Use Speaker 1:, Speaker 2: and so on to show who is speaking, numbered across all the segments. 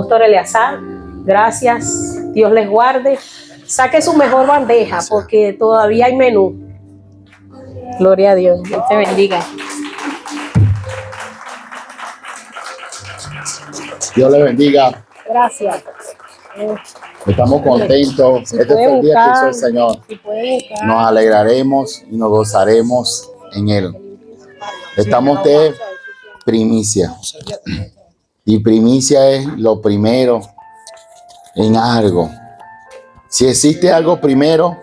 Speaker 1: apóstol Eleazar. Gracias, Dios les guarde. Saque su mejor bandeja porque todavía hay menú. Gloria a Dios, Dios te bendiga.
Speaker 2: Dios le bendiga.
Speaker 1: Gracias.
Speaker 2: Estamos contentos.
Speaker 1: Si
Speaker 2: Este fue el día que hizo el Señor.
Speaker 1: Si
Speaker 2: Nos alegraremos y nos gozaremos en Él. Estamos de primicia. Y primicia es lo primero en algo. Si existe algo primero,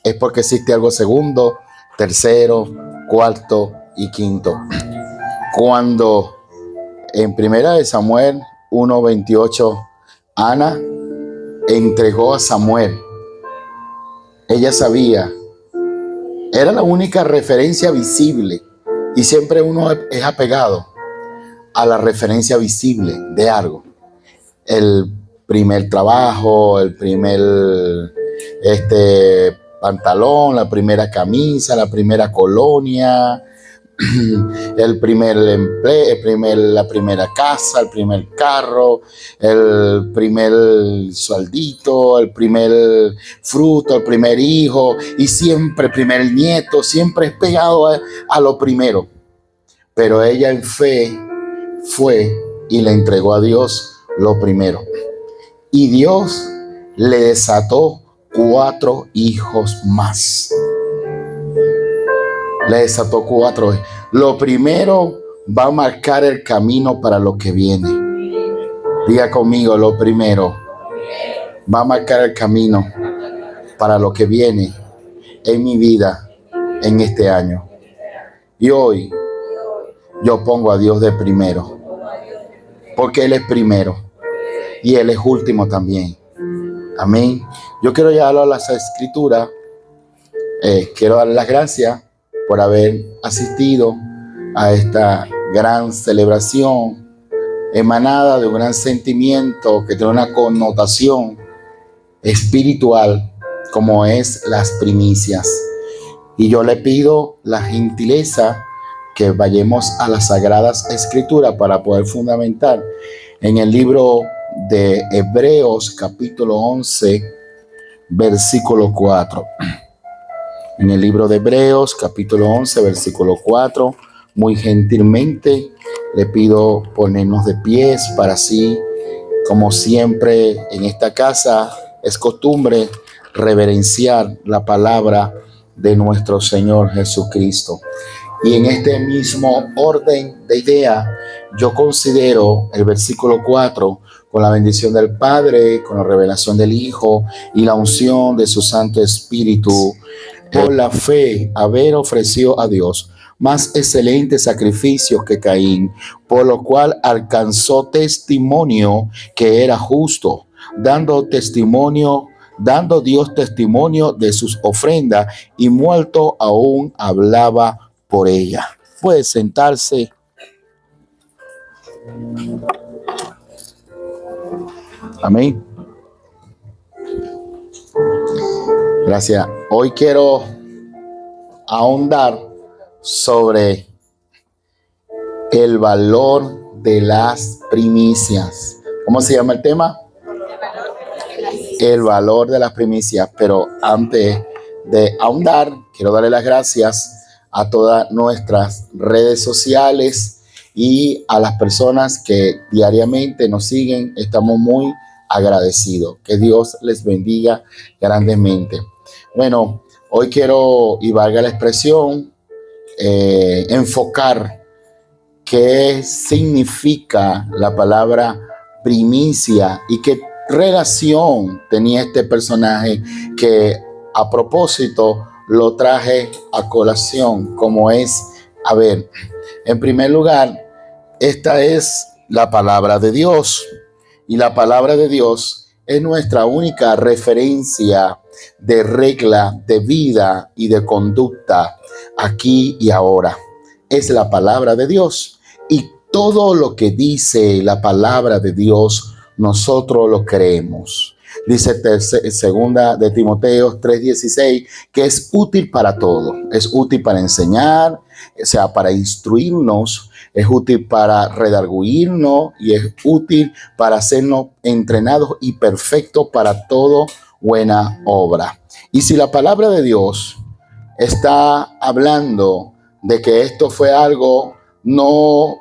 Speaker 2: es porque existe algo segundo, tercero, cuarto y quinto. Cuando en 1 Samuel 1:28, Ana entregó a Samuel. Ella sabía, era la única referencia visible, y siempre uno es apegado a la referencia visible de algo. El primer trabajo, el primer pantalón, la primera camisa, la primera colonia, el primer empleo, la primera casa, el primer carro, el primer sueldito, el primer fruto, el primer hijo, y siempre el primer nieto, siempre es pegado a lo primero. Pero ella en fe fue y le entregó a Dios lo primero. Y Dios le desató 4 hijos más. Le desató 4. Lo primero va a marcar el camino para lo que viene. Diga conmigo, lo primero va a marcar el camino para lo que viene en mi vida en este año. Y hoy yo pongo a Dios de primero, porque Él es primero y Él es último también. Amén. Yo quiero llevarlo a las escrituras. Quiero dar las gracias por haber asistido a esta gran celebración emanada de un gran sentimiento que tiene una connotación espiritual, como es las primicias. Y yo le pido la gentileza que vayamos a las Sagradas Escrituras para poder fundamentar en el libro de Hebreos capítulo 11 versículo 4. En el libro de Hebreos capítulo 11 versículo 4, muy gentilmente le pido ponernos de pies para así, como siempre en esta casa es costumbre, reverenciar la palabra de nuestro Señor Jesucristo. Y en este mismo orden de idea, yo considero el versículo 4 con la bendición del Padre, con la revelación del Hijo y la unción de su Santo Espíritu, por la fe haber ofrecido a Dios más excelente sacrificio que Caín, por lo cual alcanzó testimonio que era justo, dando Dios testimonio de sus ofrendas, y muerto aún hablaba por ella. Puede sentarse. Amén. Gracias. Hoy quiero ahondar sobre el valor de las primicias. ¿Cómo se llama el tema? El valor de las primicias. Pero antes de ahondar, quiero darle las gracias a todas nuestras redes sociales y a las personas que diariamente nos siguen. Estamos muy agradecidos. Que Dios les bendiga grandemente. Bueno, hoy quiero, y valga la expresión, enfocar qué significa la palabra primicia y qué relación tenía este personaje que a propósito lo traje a colación, como es, a ver, en primer lugar, esta es la palabra de Dios, y la palabra de Dios es nuestra única referencia de regla de vida y de conducta aquí y ahora. Es la palabra de Dios, y todo lo que dice la palabra de Dios nosotros lo creemos. Dice segunda de Timoteo 3:16, que es útil para todo. Es útil para enseñar, o sea, para instruirnos, es útil para redarguirnos y es útil para hacernos entrenados y perfectos para toda buena obra. Y si la palabra de Dios está hablando de que esto fue algo no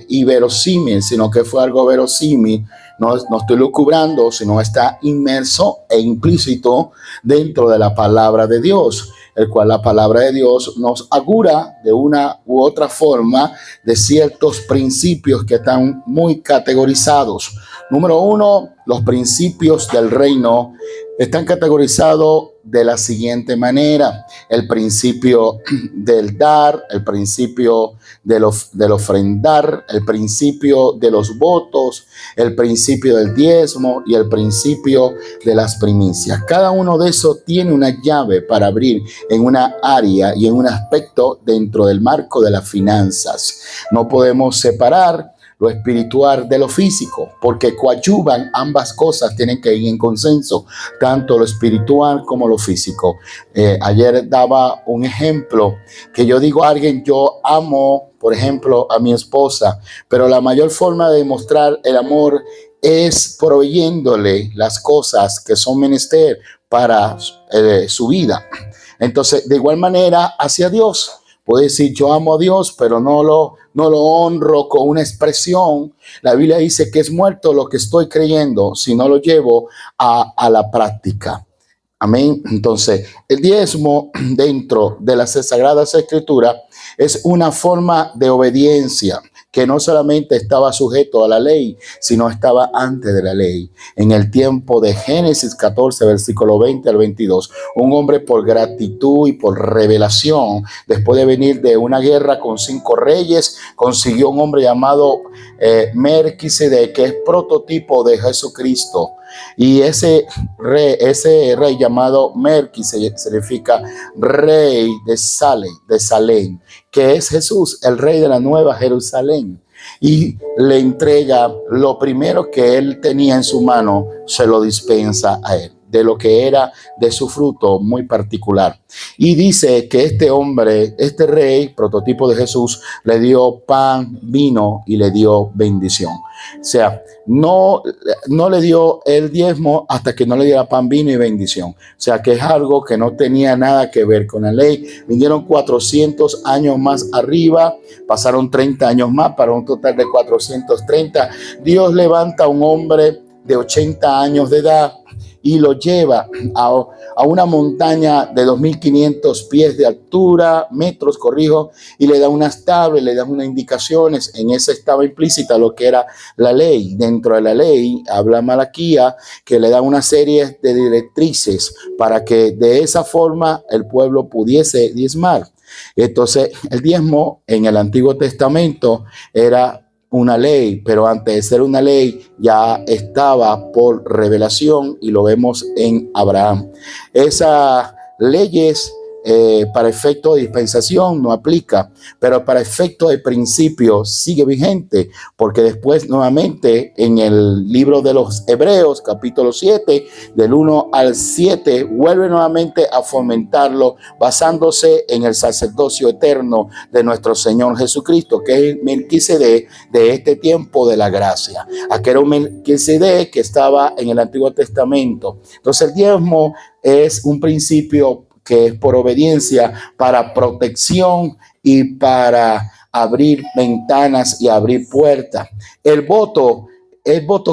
Speaker 2: inverosímil, sino que fue algo verosímil, no estoy lucubrando, sino está inmerso e implícito dentro de la palabra de Dios, el cual la palabra de Dios nos augura de una u otra forma de ciertos principios que están muy categorizados. Número uno, los principios del reino están categorizados de la siguiente manera: el principio del dar, el principio del ofrendar, el principio de los votos, el principio del diezmo y el principio de las primicias. Cada uno de esos tiene una llave para abrir en una área y en un aspecto dentro del marco de las finanzas. No podemos separar lo espiritual de lo físico, porque coadyuvan, ambas cosas tienen que ir en consenso, tanto lo espiritual como lo físico. Ayer daba un ejemplo que yo digo a alguien: yo amo, por ejemplo, a mi esposa, pero la mayor forma de demostrar el amor es proveyéndole las cosas que son menester para su vida. Entonces, de igual manera, hacia Dios. Puede decir: yo amo a Dios, pero no lo honro con una expresión. La Biblia dice que es muerto lo que estoy creyendo si no lo llevo a la práctica. Amén. Entonces, el diezmo dentro de las Sagradas Escrituras es una forma de obediencia que no solamente estaba sujeto a la ley, sino estaba antes de la ley. En el tiempo de Génesis 14, versículo 20 al 22, un hombre por gratitud y por revelación, después de venir de una guerra con 5 reyes, consiguió un hombre llamado Melquisedec, que es prototipo de Jesucristo. Y ese rey llamado Melquisedec significa rey de Salem, que es Jesús, el rey de la Nueva Jerusalén. Y le entrega lo primero que él tenía en su mano, se lo dispensa a él, de lo que era de su fruto muy particular. Y dice que este hombre, este rey, prototipo de Jesús, le dio pan, vino y le dio bendición. O sea, no le dio el diezmo hasta que no le diera pan, vino y bendición. O sea, que es algo que no tenía nada que ver con la ley. Vinieron 400 años más arriba, pasaron 30 años más para un total de 430. Dios levanta a un hombre de 80 años de edad y lo lleva a una montaña de 2.500 pies de altura, metros, corrijo, y le da unas tablas, le da unas indicaciones. En esa estaba implícita lo que era la ley. Dentro de la ley habla Malaquía, que le da una serie de directrices para que de esa forma el pueblo pudiese diezmar. Entonces, el diezmo en el Antiguo Testamento era una ley, pero antes de ser una ley ya estaba por revelación, y lo vemos en Abraham. Esas leyes para efecto de dispensación no aplica, pero para efecto de principio sigue vigente, porque después nuevamente en el libro de los Hebreos capítulo 7 del 1 al 7 vuelve nuevamente a fomentarlo, basándose en el sacerdocio eterno de nuestro Señor Jesucristo, que es el Melquisedec de este tiempo de la gracia. Aquel era un Melquisedec que estaba en el Antiguo Testamento. Entonces el diezmo es un principio que es por obediencia, para protección y para abrir ventanas y abrir puertas. ¿El voto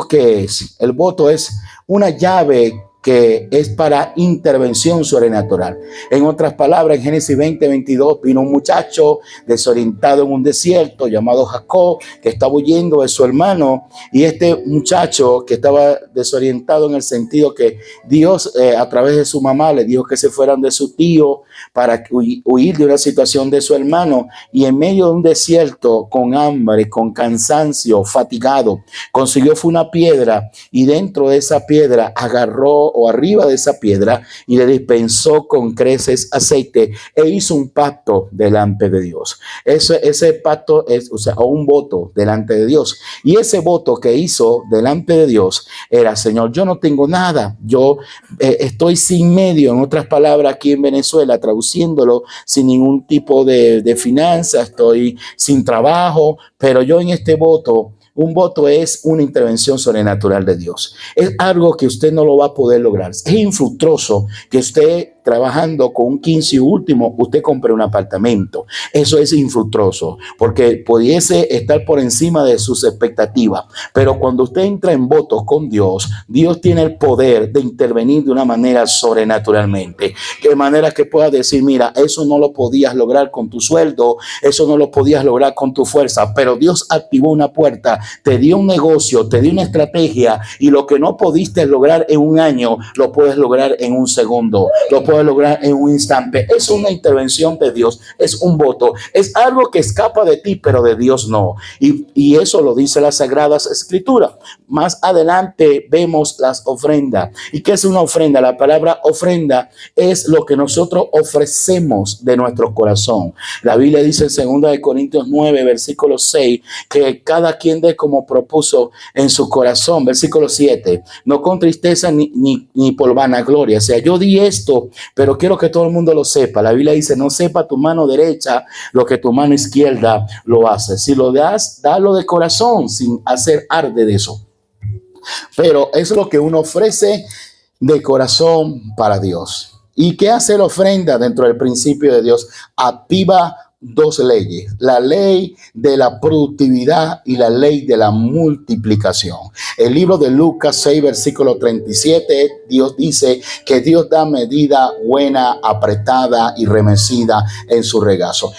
Speaker 2: qué es? El voto es una llave que es para intervención sobrenatural. En otras palabras, en Génesis 20:22 vino un muchacho desorientado en un desierto llamado Jacob, que estaba huyendo de su hermano, y este muchacho que estaba desorientado en el sentido que Dios a través de su mamá le dijo que se fueran de su tío para huir de una situación de su hermano, y en medio de un desierto, con hambre, con cansancio, fatigado, consiguió fue una piedra, y dentro de esa piedra agarró o arriba de esa piedra y le dispensó con creces aceite e hizo un pacto delante de Dios. Ese pacto es, o sea, un voto delante de Dios. Y ese voto que hizo delante de Dios era: Señor, yo no tengo nada, yo estoy sin medio. En otras palabras, aquí en Venezuela, traduciéndolo, sin ningún tipo de finanza, estoy sin trabajo, pero yo en este voto, un voto es una intervención sobrenatural de Dios. Es algo que usted no lo va a poder lograr. Es infructuoso que usted, trabajando con un 15 y último, usted compre un apartamento. Eso es infructuoso, porque pudiese estar por encima de sus expectativas. Pero cuando usted entra en votos con Dios, Dios tiene el poder de intervenir de una manera sobrenaturalmente. De manera que pueda decir: mira, eso no lo podías lograr con tu sueldo, eso no lo podías lograr con tu fuerza, pero Dios activó una puerta, te dio un negocio, te dio una estrategia, y lo que no pudiste lograr en un año, lo puedes lograr en un segundo, lo puedes lograr en un instante. Es una intervención de Dios, es un voto, es algo que escapa de ti, pero de Dios no. Y eso lo dice las Sagradas Escrituras. Más adelante vemos las ofrendas. ¿Y qué es una ofrenda? La palabra ofrenda es lo que nosotros ofrecemos de nuestro corazón. La Biblia dice en 2 Corintios 9, versículo 6, que cada quien dé como propuso en su corazón. Versículo 7, no con tristeza ni por vanagloria. O sea, yo di esto, pero quiero que todo el mundo lo sepa. La Biblia dice: no sepa tu mano derecha lo que tu mano izquierda lo hace. Si lo das, dalo de corazón, sin hacer arde de eso. Pero es lo que uno ofrece de corazón para Dios. ¿Y qué hace la ofrenda dentro del principio de Dios? Activa dos leyes: la ley de la productividad y la ley de la multiplicación. El libro de Lucas 6, versículo 37, Dios dice que Dios da medida buena, apretada y remecida en su regazo.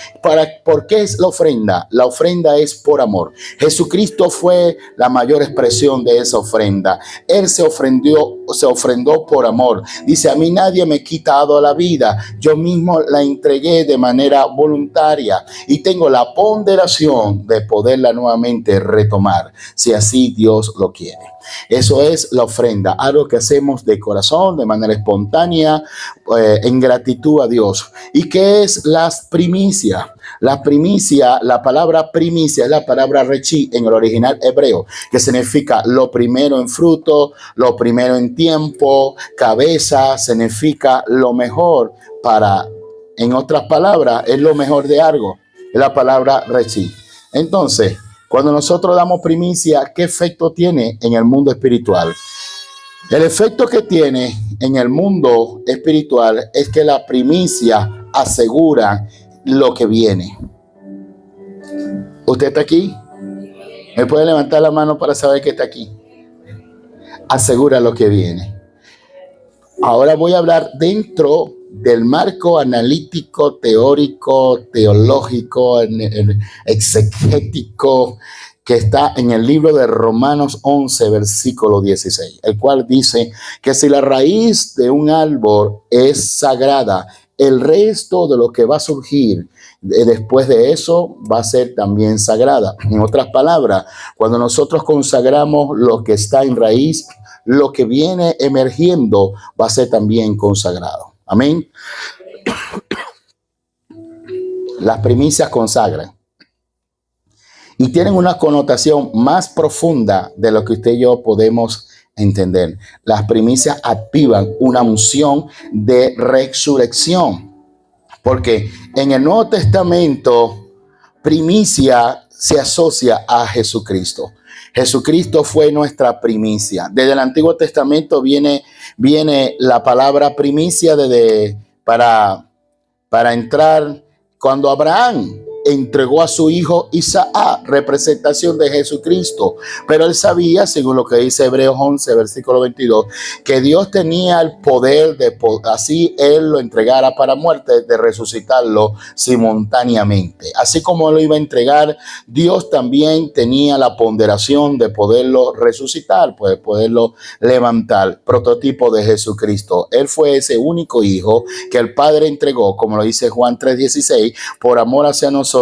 Speaker 2: ¿Por qué es la ofrenda? La ofrenda es por amor. Jesucristo fue la mayor expresión de esa ofrenda. Él se ofrendó por amor. Dice: a mí nadie me ha quitado la vida, yo mismo la entregué de manera voluntaria y tengo la ponderación de poderla nuevamente retomar, si así Dios lo quiere. Eso es la ofrenda, algo que hacemos de corazón, de manera espontánea, en gratitud a Dios. ¿Y qué es las primicias? La primicia, la palabra primicia es la palabra rechi en el original hebreo, que significa lo primero en fruto, lo primero en tiempo. Cabeza significa lo mejor para, en otras palabras, es lo mejor de algo. Es la palabra rechi. Entonces, cuando nosotros damos primicia, ¿qué efecto tiene en el mundo espiritual? El efecto que tiene en el mundo espiritual es que la primicia asegura lo que viene. ¿Usted está aquí? ¿Me puede levantar la mano para saber que está aquí? Asegura lo que viene. Ahora voy a hablar dentro del marco analítico, teórico, teológico, exegético, que está en el libro de Romanos 11, versículo 16, el cual dice que si la raíz de un árbol es sagrada, el resto de lo que va a surgir después de eso va a ser también sagrada. En otras palabras, cuando nosotros consagramos lo que está en raíz, lo que viene emergiendo va a ser también consagrado. Amén. Las primicias consagran y tienen una connotación más profunda de lo que usted y yo podemos entender. Las primicias activan una unción de resurrección, porque en el Nuevo Testamento primicia se asocia a Jesucristo. Jesucristo fue nuestra primicia. Desde el Antiguo Testamento viene la palabra primicia para entrar cuando Abraham entregó a su hijo Isaac, representación de Jesucristo. Pero él sabía, según lo que dice Hebreos 11, versículo 22, que Dios tenía el poder de, así él lo entregara para muerte, de resucitarlo simultáneamente. Así como lo iba a entregar, Dios también tenía la ponderación de poderlo resucitar, pues poderlo levantar. Prototipo de Jesucristo. Él fue ese único hijo que el Padre entregó, como lo dice Juan 3:16, por amor hacia nosotros.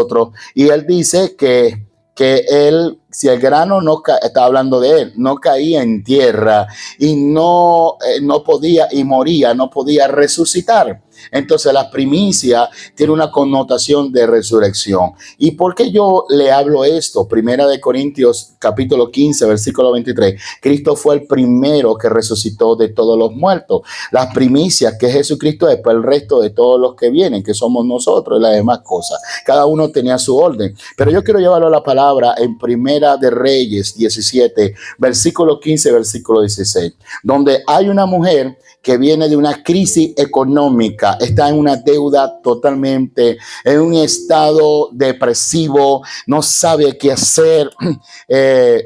Speaker 2: Y él dice que que él, si el grano no estaba hablando de él, no caía en tierra y no podía, y moría, no podía resucitar. Entonces la primicia tiene una connotación de resurrección. ¿Y por qué yo le hablo esto? Primera de Corintios capítulo 15 versículo 23. Cristo fue el primero que resucitó de todos los muertos. Las primicias que Jesucristo es para el resto de todos los que vienen, que somos nosotros y las demás cosas. Cada uno tenía su orden. Pero yo quiero llevarlo a la palabra en Primera de Reyes 17 versículo 15 versículo 16, donde hay una mujer que viene de una crisis económica, está en una deuda totalmente, en un estado depresivo, no sabe qué hacer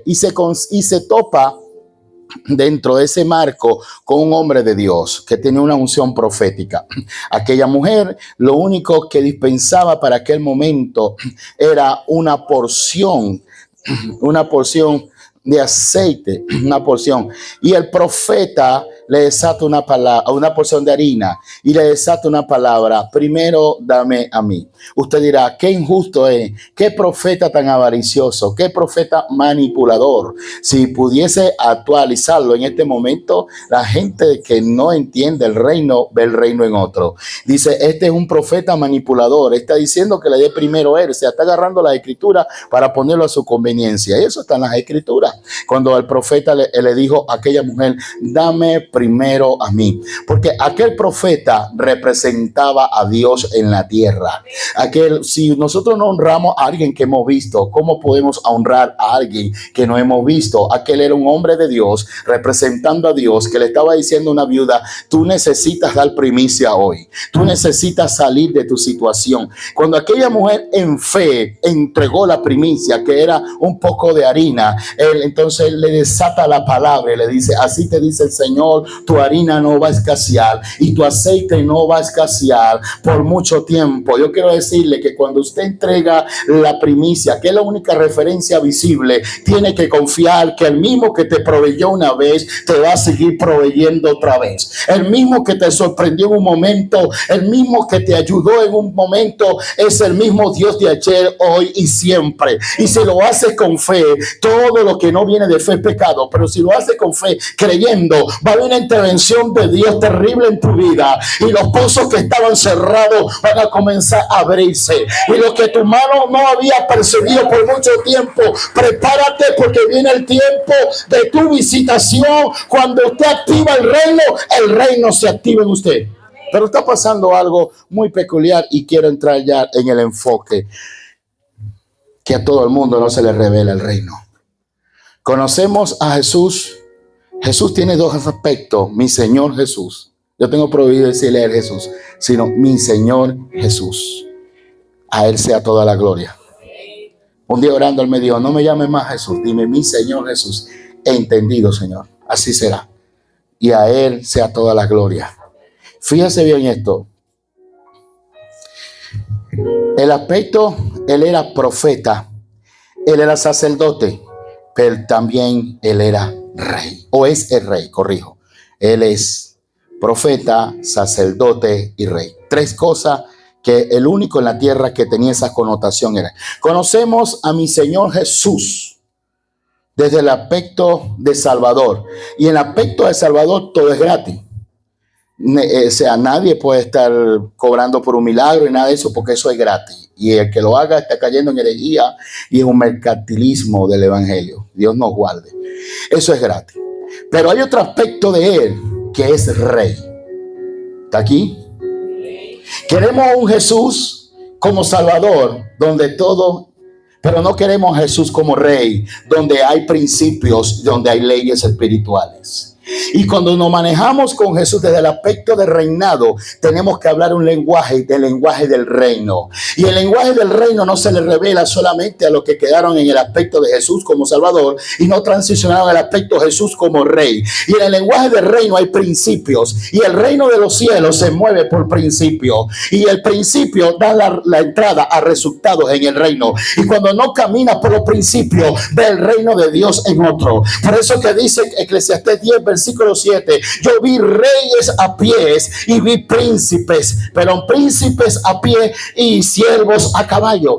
Speaker 2: y se topa dentro de ese marco con un hombre de Dios que tiene una unción profética. Aquella mujer lo único que dispensaba para aquel momento era una porción de aceite, una porción, y el profeta le desata una palabra, una porción de harina, y le desata una palabra: primero dame a mí. Usted dirá, qué injusto es, qué profeta tan avaricioso, qué profeta manipulador. Si pudiese actualizarlo en este momento, la gente que no entiende el reino ve el reino en otro. Dice, este es un profeta manipulador, está diciendo que le dé primero él, se está agarrando la escritura para ponerlo a su conveniencia. Y eso está en las escrituras. Cuando el profeta le dijo a aquella mujer, dame primero a mí, porque aquel profeta representaba a Dios en la tierra. Si nosotros no honramos a alguien que hemos visto, ¿cómo podemos honrar a alguien que no hemos visto? Aquel era un hombre de Dios representando a Dios, que le estaba diciendo a una viuda, tú necesitas dar primicia hoy, tú necesitas salir de tu situación. Cuando aquella mujer en fe entregó la primicia, que era un poco de harina, él entonces le desata la palabra y le dice, así te dice el Señor, tu harina no va a escasear y tu aceite no va a escasear por mucho tiempo. Yo quiero decirle que cuando usted entrega la primicia, que es la única referencia visible, tiene que confiar que el mismo que te proveyó una vez te va a seguir proveyendo otra vez. El mismo que te sorprendió en un momento, el mismo que te ayudó en un momento, es el mismo Dios de ayer, hoy y siempre. Y si lo haces con fe, todo lo que no viene de fe es pecado, pero si lo haces con fe, creyendo, va a haber una intervención de Dios terrible en tu vida, y los pozos que estaban cerrados van a comenzar a abrirse, y lo que tu mano no había percibido por mucho tiempo, prepárate, porque viene el tiempo de tu visitación. Cuando usted activa el reino se activa en usted. Pero está pasando algo muy peculiar y quiero entrar ya en el enfoque, que a todo el mundo no se le revela el reino. Conocemos a Jesús. Jesús tiene dos aspectos. Mi Señor Jesús. Yo tengo prohibido decirle a Jesús, sino mi Señor Jesús. A Él sea toda la gloria. Un día orando Él me dijo, no me llames más Jesús, dime mi Señor Jesús. He entendido, Señor. Así será. Y a Él sea toda la gloria. Fíjese bien esto. El aspecto, Él era profeta. Él era sacerdote. Pero también Él era rey. O es el rey, corrijo. Él es profeta, sacerdote y rey. Tres cosas que el único en la tierra que tenía esa connotación era. Conocemos a mi Señor Jesús desde el aspecto de Salvador. Y en el aspecto de Salvador todo es gratis. O sea, nadie puede estar cobrando por un milagro y nada de eso, porque eso es gratis. Y el que lo haga está cayendo en herejía y en un mercantilismo del evangelio. Dios nos guarde. Eso es gratis. Pero hay otro aspecto de Él que es rey. ¿Está aquí? Queremos un Jesús como Salvador, donde todo, pero no queremos a Jesús como rey, donde hay principios, donde hay leyes espirituales. Y cuando nos manejamos con Jesús desde el aspecto de reinado, tenemos que hablar un lenguaje del reino. Y el lenguaje del reino no se le revela solamente a los que quedaron en el aspecto de Jesús como Salvador y no transicionaron al aspecto de Jesús como rey. Y en el lenguaje del reino hay principios. Y el reino de los cielos se mueve por principio. Y el principio da la entrada a resultados en el reino. Y cuando no camina por los principios, ve el reino de Dios en otro. Por eso que dice Eclesiastés 10, versículo versículo 7. Yo vi reyes a pies y vi príncipes, pero príncipes a pie y siervos a caballo.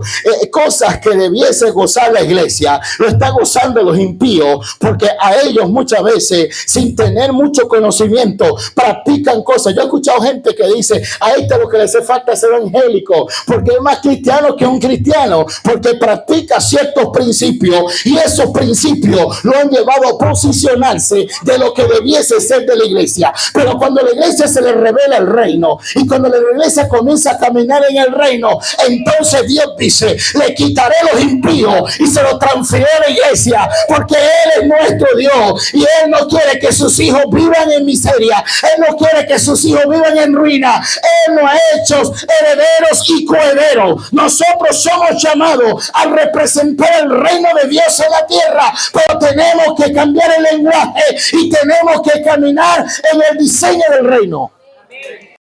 Speaker 2: Cosas que debiese gozar la iglesia, lo está gozando los impíos, porque a ellos muchas veces, sin tener mucho conocimiento, practican cosas. Yo he escuchado gente que dice, a este lo que le hace falta es ser evangélico, porque es más cristiano que un cristiano, porque practica ciertos principios, y esos principios lo han llevado a posicionarse de lo que debiese ser de la iglesia. Pero cuando la iglesia se le revela el reino, y cuando la iglesia comienza a caminar en el reino, entonces Dios dice, le quitaré los impíos y se los transferiré a la iglesia, porque Él es nuestro Dios, y Él no quiere que sus hijos vivan en miseria. Él no quiere que sus hijos vivan en ruina. Él nos ha hecho herederos y coherederos. Nosotros somos llamados a representar el reino de Dios en la tierra, pero tenemos que cambiar el lenguaje y tenemos que caminar en el diseño del reino.